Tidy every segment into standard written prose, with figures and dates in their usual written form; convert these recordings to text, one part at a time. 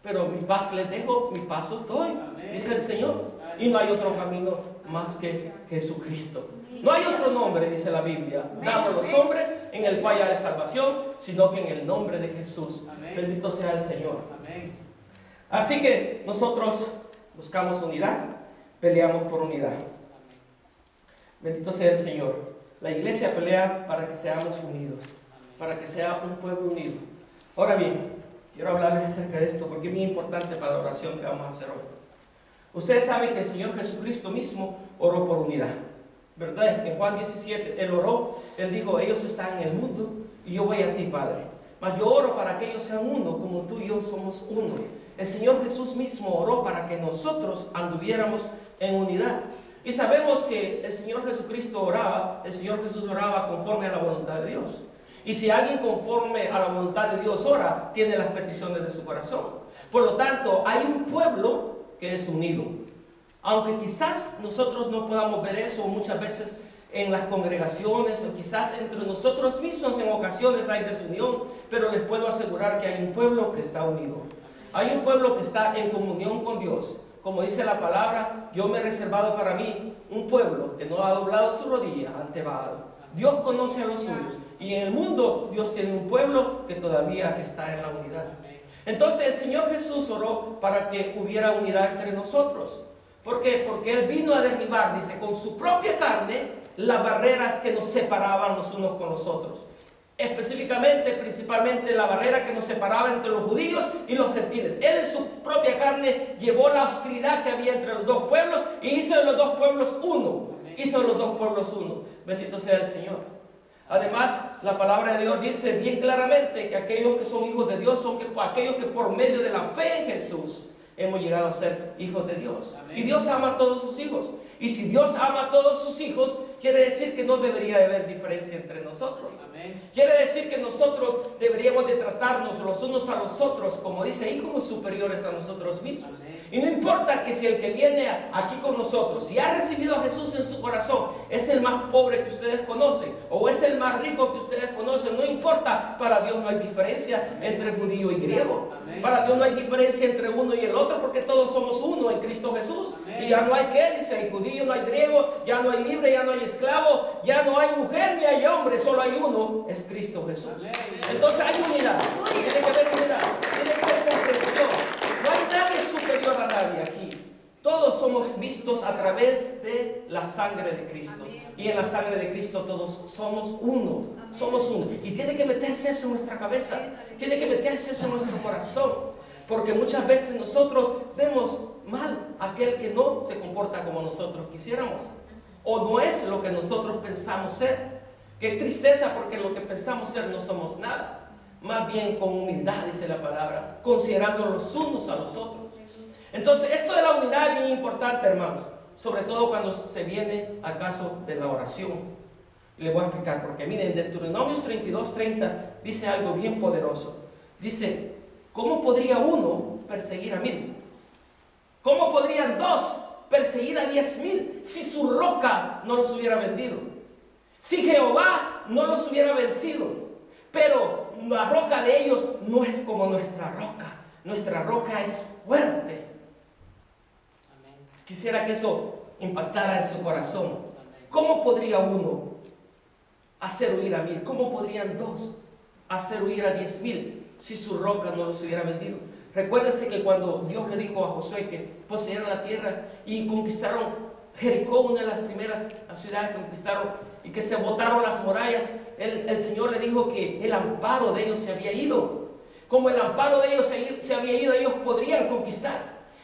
pero mi paz les dejo, mi paz os doy, dice el Señor. Y no hay otro camino más que Jesucristo. No hay otro nombre, dice la Biblia, dado a los hombres en el cual haya salvación, sino que en el nombre de Jesús. Bendito sea el Señor. Así que nosotros buscamos unidad, peleamos por unidad. Bendito sea el Señor. La iglesia pelea para que seamos unidos, para que sea un pueblo unido. Ahora bien, quiero hablarles acerca de esto porque es muy importante para la oración que vamos a hacer hoy. Ustedes saben que el Señor Jesucristo mismo oró por unidad, ¿verdad? En Juan 17, Él oró, Él dijo, ellos están en el mundo y yo voy a ti, Padre. Mas yo oro para que ellos sean uno, como tú y yo somos uno. El Señor Jesús mismo oró para que nosotros anduviéramos en unidad. Y sabemos que el Señor Jesucristo oraba, el Señor Jesús oraba conforme a la voluntad de Dios. Y si alguien conforme a la voluntad de Dios ora, tiene las peticiones de su corazón. Por lo tanto, hay un pueblo que es unido. Aunque quizás nosotros no podamos ver eso muchas veces en las congregaciones o quizás entre nosotros mismos en ocasiones hay desunión, pero les puedo asegurar que hay un pueblo que está unido. Hay un pueblo que está en comunión con Dios. Como dice la palabra, yo me he reservado para mí un pueblo que no ha doblado su rodilla ante Baal. Dios conoce a los suyos y en el mundo Dios tiene un pueblo que todavía está en la unidad. Entonces el Señor Jesús oró para que hubiera unidad entre nosotros. ¿Por qué? Porque Él vino a derribar, dice, con su propia carne las barreras que nos separaban los unos con los otros. Específicamente, principalmente la barrera que nos separaba entre los judíos y los gentiles. Él en su propia carne llevó la hostilidad que había entre los dos pueblos y hizo de los dos pueblos uno. Hizo de los dos pueblos uno. Bendito sea el Señor. Además, la palabra de Dios dice bien claramente que aquellos que son hijos de Dios son aquellos que por medio de la fe en Jesús hemos llegado a ser hijos de Dios. Amén. Y Dios ama a todos sus hijos. Y si Dios ama a todos sus hijos, quiere decir que no debería de haber diferencia entre nosotros. Amén. Quiere decir que nosotros deberíamos de tratarnos los unos a los otros, como dice ahí, como superiores a nosotros mismos. Amén. Y no importa que si el que viene aquí con nosotros, si ha recibido a Jesús en su corazón, es el más pobre que ustedes conocen, o es el más rico que ustedes conocen, no importa, para Dios no hay diferencia entre judío y griego. Amén. Para Dios no hay diferencia entre uno y el otro, porque todos somos uno en Cristo Jesús. Amén. Y ya no hay que, dice, hay judío, no hay griego, ya no hay libre, ya no hay esclavo, ya no hay mujer ni hay hombre, solo hay uno, es Cristo Jesús. Amén. Entonces hay unidad, tiene que haber unidad, tiene que haber comprensión. No hay nadie superior a nadie aquí. Todos somos vistos a través de la sangre de Cristo. Amén. Y en la sangre de Cristo todos somos uno. Amén. Somos uno. Y tiene que meterse eso en nuestra cabeza. Tiene que meterse eso en nuestro corazón. Porque muchas veces nosotros vemos mal a aquel que no se comporta como nosotros quisiéramos. O no es lo que nosotros pensamos ser. Qué tristeza, porque lo que pensamos ser no somos nada. Más bien con humildad, dice la palabra, considerando los unos a los otros. Entonces, esto de la unidad es bien importante, hermanos. Sobre todo cuando se viene al caso de la oración. Y les voy a explicar, porque miren, en Deuteronomios 32:30 dice algo bien poderoso. Dice, ¿cómo podría uno perseguir a 1000? ¿Cómo podrían 2 perseguir a 10,000 si su roca no los hubiera vendido? Si Jehová no los hubiera vencido. Pero la roca de ellos no es como nuestra roca. Nuestra roca es fuerte. Amén. Quisiera que eso impactara en su corazón. ¿Cómo podría uno hacer huir a 1000? ¿Cómo podrían 2 hacer huir a 10,000 si su roca no los hubiera vendido? Recuérdense que cuando Dios le dijo a Josué que poseyeran la tierra y conquistaron Jericó, una de las primeras ciudades que conquistaron, y que se botaron las murallas, el Señor le dijo que el amparo de ellos se había ido. Como el amparo de ellos se había ido, ellos podrían conquistar.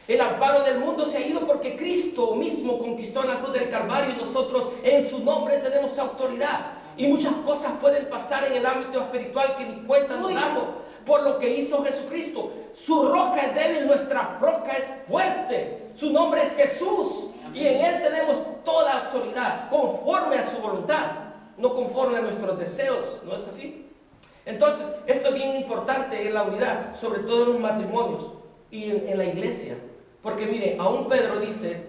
El amparo del mundo se ha ido porque Cristo mismo conquistó en la cruz del Calvario y nosotros en su nombre tenemos autoridad. Y muchas cosas pueden pasar en el ámbito espiritual que ni cuenta nos damos por lo que hizo Jesucristo. Su roca es débil, nuestra roca es fuerte. Su nombre es Jesús. Y en Él tenemos toda autoridad, conforme a su voluntad, no conforme a nuestros deseos. ¿No es así? Entonces, esto es bien importante en la unidad, sobre todo en los matrimonios y en la iglesia. Porque mire, aún Pedro dice,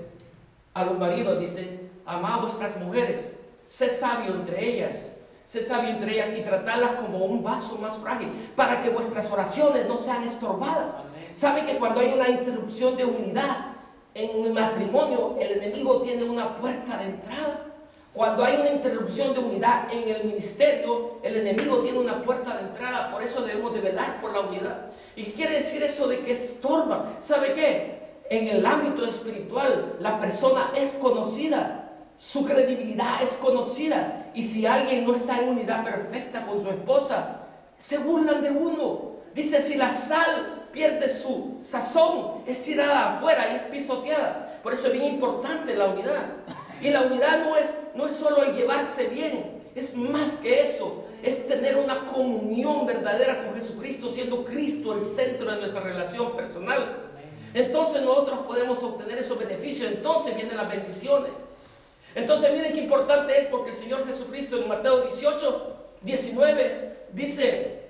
a los maridos dice, amad a vuestras mujeres, sé sabio entre ellas y tratadlas como un vaso más frágil, para que vuestras oraciones no sean estorbadas. Amén. ¿Sabe que cuando hay una interrupción de unidad en el matrimonio, el enemigo tiene una puerta de entrada? Cuando hay una interrupción de unidad en el ministerio, el enemigo tiene una puerta de entrada. Por eso debemos de velar por la unidad. ¿Y qué quiere decir eso de que estorba? ¿Sabe qué? En el ámbito espiritual, la persona es conocida. Su credibilidad es conocida. Y si alguien no está en unidad perfecta con su esposa, se burlan de uno. Dice, si la sal pierde su sazón, es tirada afuera y es pisoteada. Por eso es bien importante la unidad. Y la unidad no es solo el llevarse bien, es más que eso. Es tener una comunión verdadera con Jesucristo, siendo Cristo el centro de nuestra relación personal. Entonces nosotros podemos obtener esos beneficios. Entonces vienen las bendiciones. Entonces miren qué importante es, porque el Señor Jesucristo en Mateo 18, 19 dice,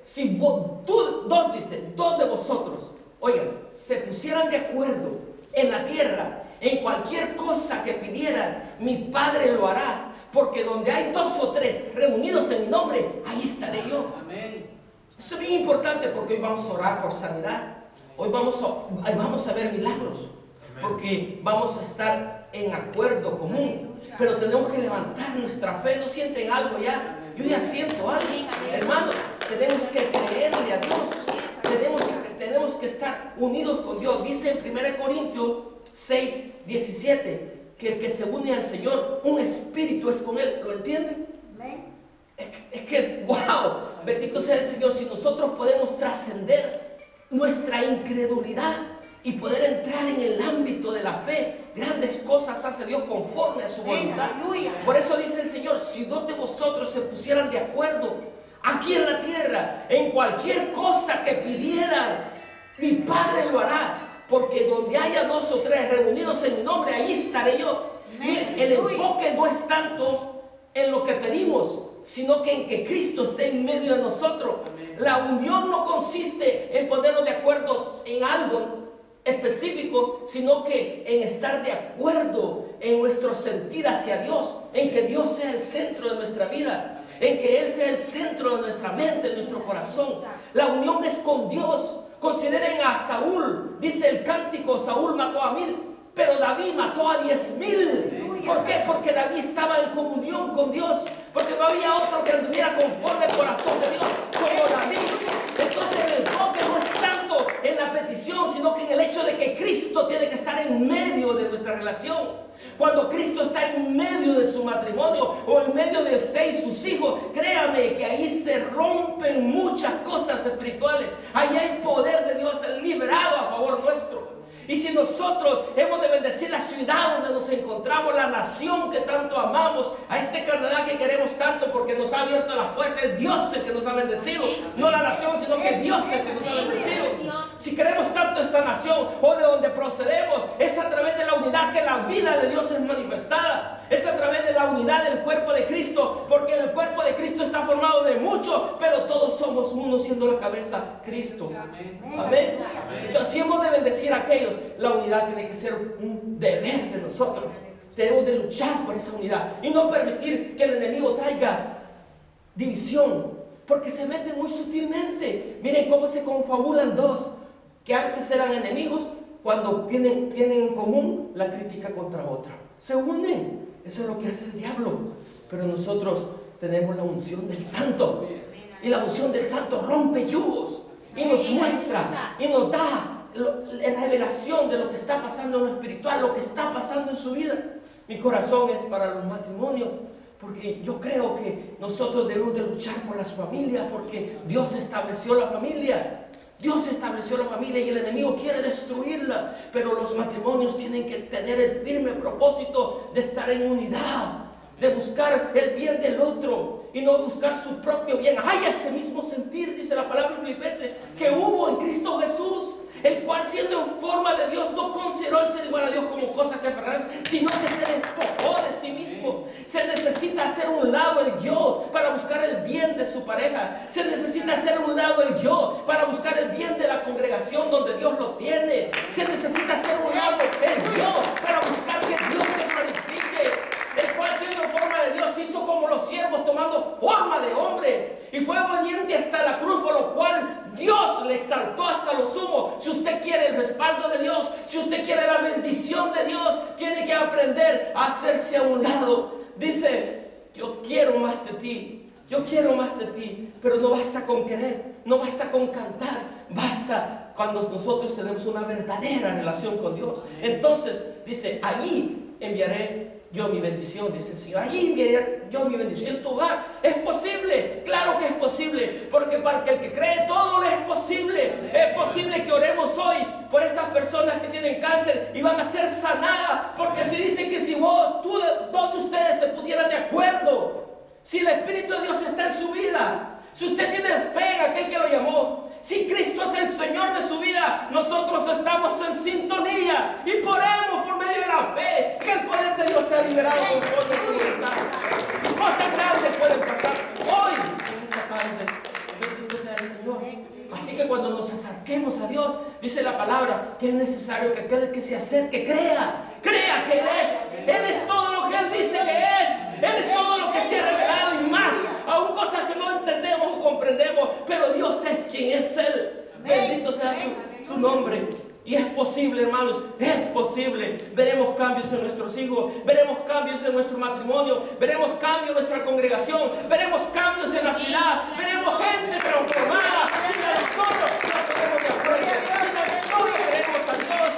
si dos de vosotros, oigan, se pusieran de acuerdo en la tierra, en cualquier cosa que pidieran, mi Padre lo hará, porque donde hay 2 o 3 reunidos en mi nombre, ahí estaré yo. Amén. Esto es bien importante, porque hoy vamos a orar por sanidad, hoy vamos a ver milagros, porque vamos a estar en acuerdo común, pero tenemos que levantar nuestra fe. ¿No sienten algo ya? Yo ya siento algo, hermanos. Tenemos que creerle a Dios, tenemos que estar unidos con Dios. Dice en 1 Corintios 6, 17, que el que se une al Señor, un espíritu es con Él. ¿Lo entienden? Es que, wow, bendito sea el Señor. Si nosotros podemos trascender nuestra incredulidad y poder entrar en el ámbito de la fe, grandes cosas hace Dios conforme a su voluntad. Por eso dice el Señor, si 2 de vosotros se pusieran de acuerdo aquí en la tierra, en cualquier cosa que pidieran, mi Padre lo hará, porque donde haya 2 o 3 reunidos en mi nombre, ahí estaré yo. Miren, el enfoque no es tanto en lo que pedimos, sino que en que Cristo esté en medio de nosotros. La unión no consiste en ponernos de acuerdo en algo específico, sino que en estar de acuerdo en nuestro sentir hacia Dios, en que Dios sea el centro de nuestra vida, en que Él sea el centro de nuestra mente, de nuestro corazón. La unión es con Dios. Consideren a Saúl, dice el cántico, Saúl mató a 1000, pero David mató a 10,000. ¿Por qué? Porque David estaba en comunión con Dios, porque no había otro que anduviera conforme al corazón de Dios como David. Entonces el enfoque no es tanto en la petición, sino que en el hecho de que Cristo tiene que estar en medio de nuestra relación. Cuando Cristo está en medio de su matrimonio o en medio de usted y sus hijos, créame que ahí se rompen muchas cosas espirituales. Ahí hay poder de Dios liberado a favor nuestro. Y si nosotros hemos de bendecir la ciudad donde nos encontramos, la nación que tanto amamos, a este Canadá que queremos tanto porque nos ha abierto las puertas, es Dios el que nos ha bendecido, no la nación, sino que Dios el que nos ha bendecido. Si queremos tanto esta nación o de donde procedemos, es a través de la unidad que la vida de Dios es manifestada. Es a través de la unidad del cuerpo de Cristo, porque el cuerpo de Cristo está formado de muchos, pero todos somos uno, siendo la cabeza Cristo. Amén. Entonces, si hemos de bendecir a aquellos, la unidad tiene que ser un deber de nosotros. Tenemos de luchar por esa unidad y no permitir que el enemigo traiga división, porque se mete muy sutilmente. Miren cómo se confabulan 2 que antes eran enemigos, cuando tienen en común la crítica contra otro. Se unen. Eso es lo que hace el diablo. Pero nosotros tenemos la unción del Santo, y la unción del Santo rompe yugos y nos muestra y nos da la revelación de lo que está pasando en lo espiritual, lo que está pasando en su vida. Mi corazón es para los matrimonios, porque yo creo que nosotros debemos de luchar por las familias, porque Dios estableció la familia. Dios estableció la familia y el enemigo quiere destruirla, pero los matrimonios tienen que tener el firme propósito de estar en unidad, de buscar el bien del otro y no buscar su propio bien. Hay este mismo sentir, dice la palabra en Filipenses, que hubo en Cristo Jesús, el cual siendo en forma de Dios no consideró el ser igual a Dios como cosa que aferrarse, sino que se despojó de sí mismo. Se necesita hacer un lado el yo para buscar el bien de su pareja. Se necesita hacer un lado el yo para buscar el bien de la congregación donde Dios lo tiene. Se necesita hacer un lado el yo para buscar que Dios se glorifique, el cual siendo en forma de Dios hizo como los siervos tomando forma de hombre y fue obediente hasta la cruz, por lo cual Dios le exaltó hasta lo sumo. Si usted quiere el respaldo de Dios, si usted quiere la bendición de Dios, tiene que aprender a hacerse a un lado. Dice, yo quiero más de ti, yo quiero más de ti. Pero no basta con querer, no basta con cantar, basta cuando nosotros tenemos una verdadera relación con Dios. Entonces dice, allí enviaré yo mi bendición, dice el Señor. Allí enviaré yo mi bendición. En tu hogar es posible, claro que es posible, porque para el que cree todo le es posible. Es posible que oremos hoy por estas personas que tienen cáncer y van a ser sanadas, porque se dice que si todos ustedes se pusieran de acuerdo, si el Espíritu de Dios está en su vida, si usted tiene fe en aquel que lo llamó, si Cristo es el Señor de su vida, nosotros estamos en sintonía y oremos por medio de la fe que el poder de Dios sea liberado conforme a su voluntad. Cosas grandes pueden pasar hoy en esta tarde. Bendito sea el Señor. Así que cuando nos acerquemos a Dios, dice la palabra que es necesario que aquel que se acerque crea que Él es. Él es todo lo que Él dice que es. Él es todo lo que se ha revelado y más. Aún cosas que no entendemos o comprendemos, pero Dios es quien es Él. Bendito sea su nombre. Y es posible, hermanos, es posible. Veremos cambios en nuestros hijos, veremos cambios en nuestro matrimonio, veremos cambios en nuestra congregación, veremos cambios en la ciudad, veremos gente transformada. Si nosotros no tenemos de acuerdo, si nosotros queremos a Dios,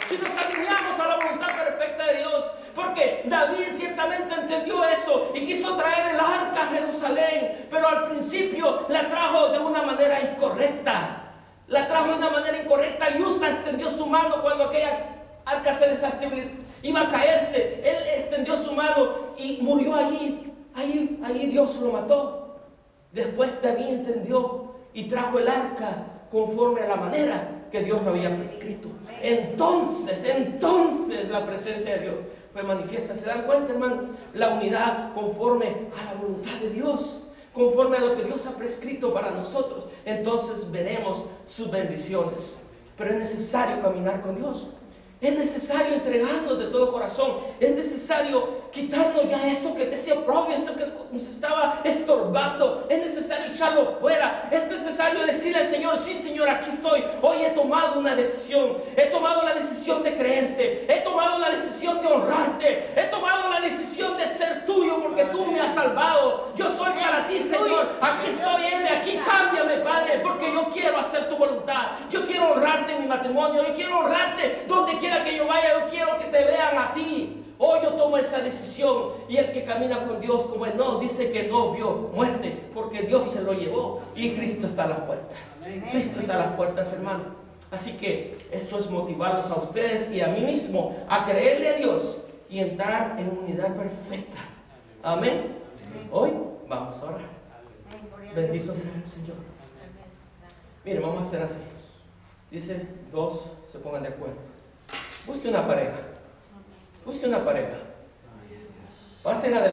si nos alineamos a la voluntad perfecta de Dios. Porque David ciertamente entendió eso y quiso traer el arca a Jerusalén, pero al principio la trajo de una manera incorrecta. La trajo de una manera incorrecta y Usa extendió su mano cuando aquella arca se desestabilizó, iba a caerse. Él extendió su mano y murió allí. Allí Dios lo mató. Después David entendió y trajo el arca conforme a la manera que Dios lo había prescrito. Entonces la presencia de Dios fue manifiesta. ¿Se dan cuenta, hermano? La unidad conforme a la voluntad de Dios, conforme a lo que Dios ha prescrito para nosotros. Entonces veremos sus bendiciones. Pero es necesario caminar con Dios. Es necesario entregarnos de todo corazón. Es necesario quitarnos ya ese oprobio, eso que nos estaba estorbando. Es necesario echarlo fuera. Es necesario decirle al Señor, sí Señor, aquí estoy. Hoy he tomado una decisión. He tomado la decisión de creerte. He tomado la decisión de honrarte. He tomado la decisión de ser tuyo porque tú me has salvado. Yo soy para ti, Señor. Aquí estoy, aquí cámbiame, Padre, porque yo quiero hacer tu voluntad. Yo quiero honrarte en mi matrimonio. Yo quiero honrarte donde quiera que yo vaya. Yo quiero que te vean a ti. Hoy yo tomo esa decisión. Y el que camina con Dios como Enoc dice que no vio muerte porque Dios se lo llevó y Cristo está a las puertas. Cristo está a las puertas, hermano. Así que esto es motivarlos a ustedes y a mí mismo a creerle a Dios y entrar en unidad perfecta. Amén. Hoy vamos a orar. Bendito sea el Señor. Miren, vamos a hacer así. Dice, dos se pongan de acuerdo. Busque una pareja. Busque una pareja. Pasen adelante.